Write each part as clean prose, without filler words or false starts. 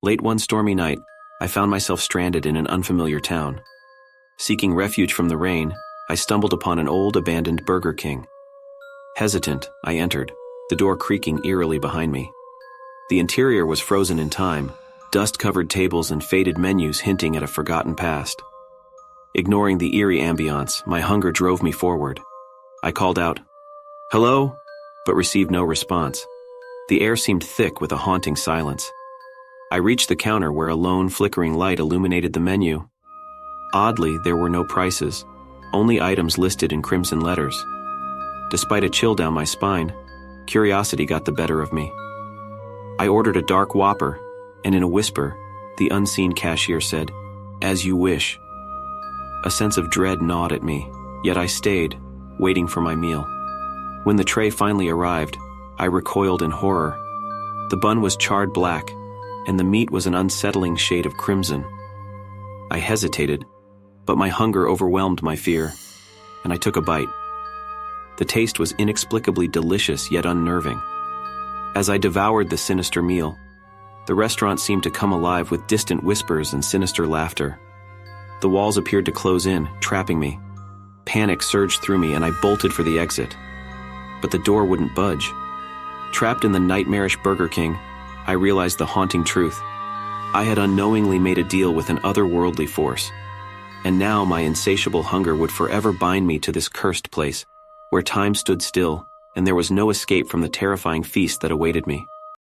Late one stormy night, I found myself stranded in an unfamiliar town. Seeking refuge from the rain, I stumbled upon an old abandoned Burger King. Hesitant, I entered, the door creaking eerily behind me. The interior was frozen in time, dust-covered tables and faded menus hinting at a forgotten past. Ignoring the eerie ambiance, my hunger drove me forward. I called out, "Hello?" but received no response. The air seemed thick with a haunting silence. I reached the counter where a lone, flickering light illuminated the menu. Oddly, there were no prices, only items listed in crimson letters. Despite a chill down my spine, curiosity got the better of me. I ordered a dark Whopper, and in a whisper, the unseen cashier said, "As you wish." A sense of dread gnawed at me, yet I stayed, waiting for my meal. When the tray finally arrived, I recoiled in horror. The bun was charred black, and the meat was an unsettling shade of crimson. I hesitated, but my hunger overwhelmed my fear, and I took a bite. The taste was inexplicably delicious yet unnerving. As I devoured the sinister meal, the restaurant seemed to come alive with distant whispers and sinister laughter. The walls appeared to close in, trapping me. Panic surged through me and I bolted for the exit. But the door wouldn't budge. Trapped in the nightmarish Burger King, I realized the haunting truth. I had unknowingly made a deal with an otherworldly force, and now my insatiable hunger would forever bind me to this cursed place, where time stood still, and there was no escape from the terrifying feast that awaited me.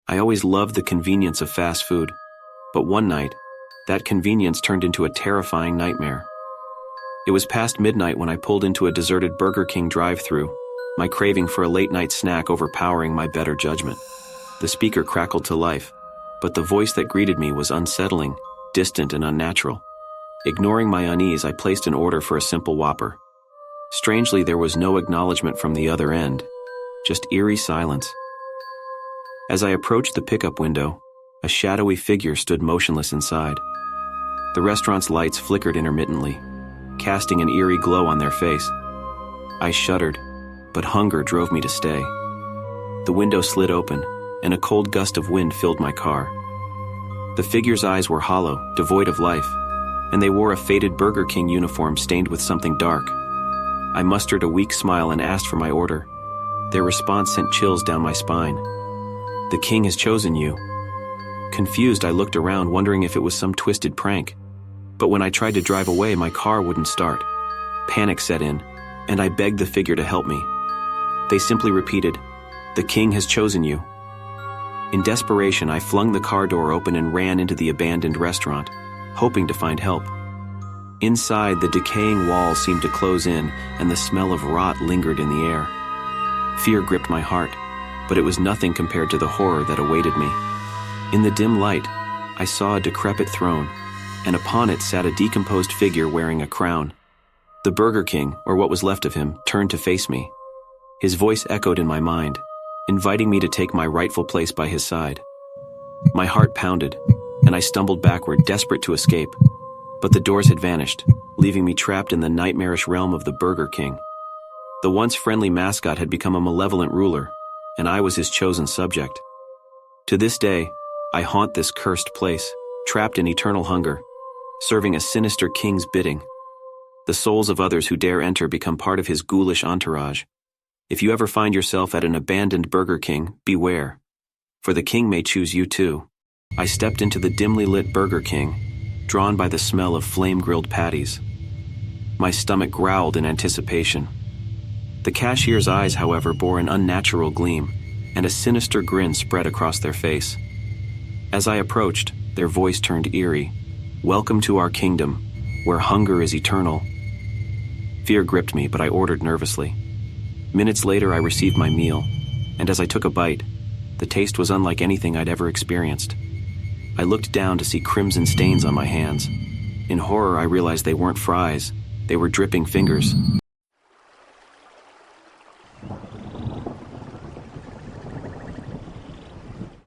I always loved the convenience of fast food, but one night, that convenience turned into a terrifying nightmare. It was past midnight when I pulled into a deserted Burger King drive-thru, my craving for a late-night snack overpowering my better judgment. The speaker crackled to life, but the voice that greeted me was unsettling, distant, and unnatural. Ignoring my unease, I placed an order for a simple Whopper. Strangely, there was no acknowledgement from the other end, just eerie silence. As I approached the pickup window, a shadowy figure stood motionless inside. The restaurant's lights flickered intermittently, casting an eerie glow on their face. I shuddered, but hunger drove me to stay. The window slid open, and a cold gust of wind filled my car. The figure's eyes were hollow, devoid of life, and they wore a faded Burger King uniform stained with something dark. I mustered a weak smile and asked for my order. Their response sent chills down my spine. "The king has chosen you." Confused, I looked around, wondering if it was some twisted prank. But when I tried to drive away, my car wouldn't start. Panic set in, and I begged the figure to help me. They simply repeated, "The king has chosen you." In desperation, I flung the car door open and ran into the abandoned restaurant, hoping to find help. Inside, the decaying walls seemed to close in, and the smell of rot lingered in the air. Fear gripped my heart, but it was nothing compared to the horror that awaited me. In the dim light, I saw a decrepit throne, and upon it sat a decomposed figure wearing a crown. The Burger King, or what was left of him, turned to face me. His voice echoed in my mind, inviting me to take my rightful place by his side. My heart pounded, and I stumbled backward, desperate to escape. But the doors had vanished, leaving me trapped in the nightmarish realm of the Burger King. The once friendly mascot had become a malevolent ruler, and I was his chosen subject. To this day, I haunt this cursed place, trapped in eternal hunger, serving a sinister king's bidding. The souls of others who dare enter become part of his ghoulish entourage. If you ever find yourself at an abandoned Burger King, beware, for the king may choose you too. I stepped into the dimly lit Burger King, drawn by the smell of flame-grilled patties. My stomach growled in anticipation. The cashier's eyes, however, bore an unnatural gleam, and a sinister grin spread across their face. As I approached, their voice turned eerie. "Welcome to our kingdom, where hunger is eternal." Fear gripped me, but I ordered nervously. Minutes later, I received my meal, and as I took a bite, the taste was unlike anything I'd ever experienced. I looked down to see crimson stains on my hands. In horror, I realized they weren't fries, they were dripping fingers.